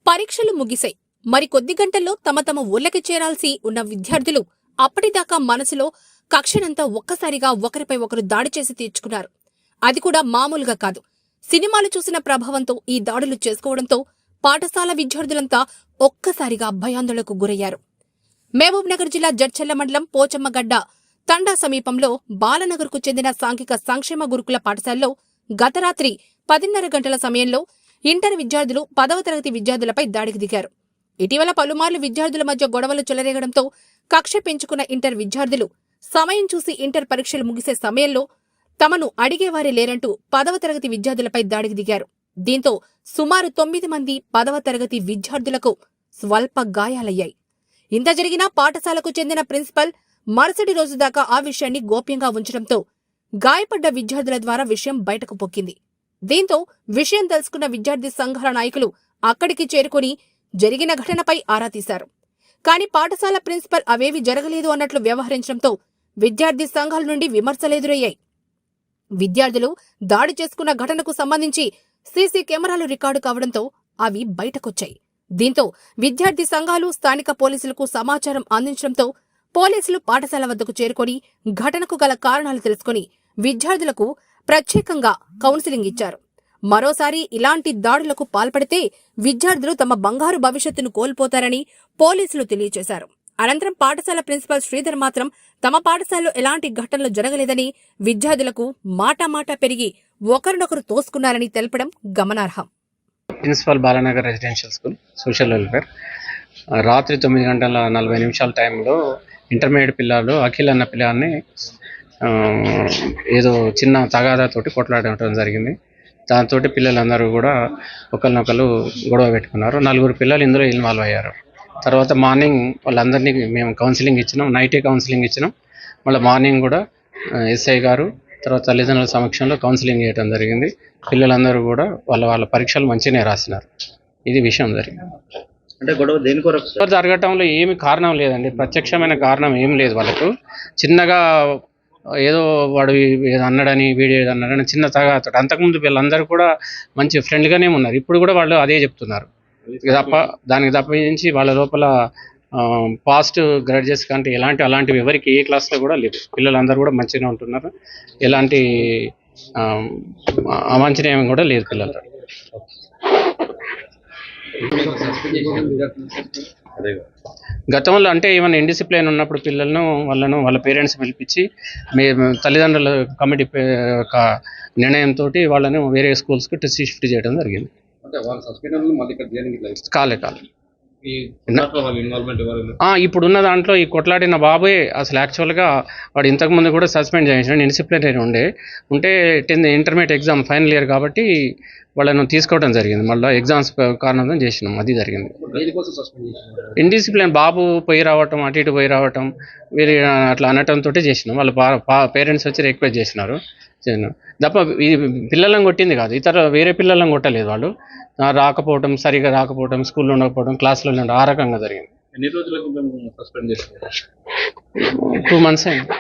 పరీక్షలు ముగిశాయి. మరికొద్ది గంటల్లో తమ తమ ఊళ్ళకి చేరాల్సి ఉన్న విద్యార్థులు అప్పటిదాకా మనసులో కక్షనంతా ఒక్కసారిగా ఒకరిపై ఒకరు దాడి చేసి తీర్చుకున్నారు. అది కూడా మామూలుగా కాదు. సినిమాలు చూసిన ప్రభావంతో ఈ దాడులు చేసుకోవడంతో పాఠశాల విద్యార్థులంతా ఒక్కసారిగా భయాందోళనకు గురయ్యారు. మహబూబ్నగర్ జిల్లా జడ్చర్ల మండలం పోచమ్మగడ్డ తండా సమీపంలో బాలనగర్కు చెందిన సాంఘిక సంక్షేమ గురుకుల పాఠశాలలో గత రాత్రి 10:30 గంటల సమయంలో ఇంటర్ విద్యార్థులు 10వ తరగతి విద్యార్థులపై దాడికి దిగారు. ఇటీవల పలుమార్లు విద్యార్థుల మధ్య గొడవలు చెలరేగడంతో కక్ష పెంచుకున్న ఇంటర్ విద్యార్థులు సమయం చూసి ఇంటర్ పరీక్షలు ముగిసే సమయంలో తమను అడిగేవారే లేరంటూ 10వ తరగతి విద్యార్థులపై దాడికి దిగారు. దీంతో సుమారు 9 మంది 10వ తరగతి విద్యార్థులకు స్వల్ప గాయాలయ్యాయి. ఇంత జరిగినా పాఠశాలకు చెందిన ప్రిన్సిపల్ మరుసటి రోజు దాకా ఆ విషయాన్ని గోప్యంగా ఉంచడంతో గాయపడ్డ విద్యార్థుల ద్వారా విషయం బయటకు పొక్కింది. దీంతో విషయం తెలుసుకున్న విద్యార్థి సంఘాల నాయకులు అక్కడికి చేరుకుని జరిగిన ఘటనపై ఆరా తీశారు. కానీ పాఠశాల ప్రిన్సిపల్ అవేవి జరగలేదు అన్నట్లు వ్యవహరించడంతో విద్యార్థి సంఘాల నుండి విమర్శలెదురయ్యాయి. విద్యార్థులు దాడి చేసుకున్న ఘటనకు సంబంధించి సీసీ కెమెరాలు రికార్డు కావడంతో అవి బయటకొచ్చాయి. దీంతో విద్యార్థి సంఘాలు స్థానిక పోలీసులకు సమాచారం అందించడంతో పోలీసులు పాఠశాల వద్దకు చేరుకొని ఘటనకు గల కారణాలు తెలుసుకుని విద్యార్థులకు ప్రత్యేకంగా కౌన్సిలింగ్ ఇచ్చారు. మరోసారి ఇలాంటి దాడులకు పాల్పడితే విద్యార్థులు తమ బంగారు భవిష్యత్తును కోల్పోతారని పోలీసులు తెలియజేశారు. అనంతరం పాఠశాల ప్రిన్సిపల్ శ్రీధర్ మాత్రం తమ పాఠశాలలో ఎలాంటి ఘటనలు జరగలేదని, విద్యార్థులకు మాటామాటా పెరిగి ఒకరినొకరు తోసుకున్నారని తెలపడం గమనార్హం. Principal Balanagar residential school social welfare రాత్రి 9:40 టైంలో ఇంటర్మీడియట్ పిల్లలు అఖిల్ అన్న పిల్లాన్ని ఏదో చిన్న తగాదాతోటి కొట్లాడటం జరిగింది. దాంతో పిల్లలందరూ కూడా ఒకరినొకరు గొడవ పెట్టుకున్నారు. 4 పిల్లలు ఇందులో ఇన్వాల్వ్ అయ్యారు. తర్వాత మార్నింగ్ వాళ్ళందరినీ మేము కౌన్సిలింగ్ ఇచ్చినాం, నైటే కౌన్సిలింగ్ ఇచ్చినాం. మళ్ళీ మార్నింగ్ కూడా ఎస్ఐ గారు తర్వాత తల్లిదండ్రుల సమక్షంలో కౌన్సిలింగ్ చేయడం జరిగింది. పిల్లలందరూ కూడా వాళ్ళ పరీక్షలు మంచిగానే రాసినారు. ఇది విషయం జరిగింది. అంటే గొడవ దేని కొరకు జరగటంలో ఏమి కారణం లేదండి, ప్రత్యక్షమైన కారణం ఏం లేదు. వాళ్ళకు చిన్నగా ఏదో వాడు ఏదో అన్నాడని వీడు ఏదో అన్నాడని చిన్న తగాతో అంతకుముందు వీళ్ళందరూ కూడా మంచి ఫ్రెండ్గానే ఉన్నారు. ఇప్పుడు కూడా వాళ్ళు అదే చెప్తున్నారు. దానికి తప్పించి వాళ్ళ లోపల పాస్ట్ గ్రడ్జెస్ కంటే అలాంటివి ఎవరికి ఏ క్లాస్లో కూడా లేదు. పిల్లలందరూ కూడా మంచిగా ఉంటున్నారు. ఎలాంటి అవాంఛనీయం కూడా లేదు పిల్లలు. గతంలో అంటే ఏమైనా ఇండిసిప్లైన్ ఉన్నప్పుడు వాళ్ళ పేరెంట్స్ పిలిపించి తల్లిదండ్రుల కమిటీ నిర్ణయంతో వాళ్ళని వేరే స్కూల్స్కి షిఫ్ట్ చేయడం జరిగింది. కాలే ఇప్పుడున్న దాంట్లో ఈ కొట్లాడిన బాబే అసలు యాక్చువల్గా వాడు ఇంతకుముందు కూడా సస్పెండ్ చేయించాడు, ఇన్డిసిప్లినరీ ఉంటే 10th intermediate exam final year కాబట్టి వాళ్ళను తీసుకోవడం జరిగింది. మళ్ళీ ఎగ్జామ్స్ కారణంగా చేసినాం, అది జరిగింది. ఇండిసిప్లిన్ బాబు పోయి రావటం, అటు ఇటు పోయి రావటం, వీరి అట్లా అనటంతో చేసినాం. వాళ్ళ పేరెంట్స్ వచ్చి రిక్వెస్ట్ చేసినారు. తప్ప ఇది పిల్లలను కొట్టింది కాదు, వేరే పిల్లలను కొట్టలేదు. వాళ్ళు సరిగా రాకపోవటం, స్కూల్లో ఉండకపోవడం, క్లాస్లో ఉండడం, ఆ రకంగా జరిగింది. ఎన్ని రోజులకు సస్పెండ్ చేస్తారు? 2 months అయింది.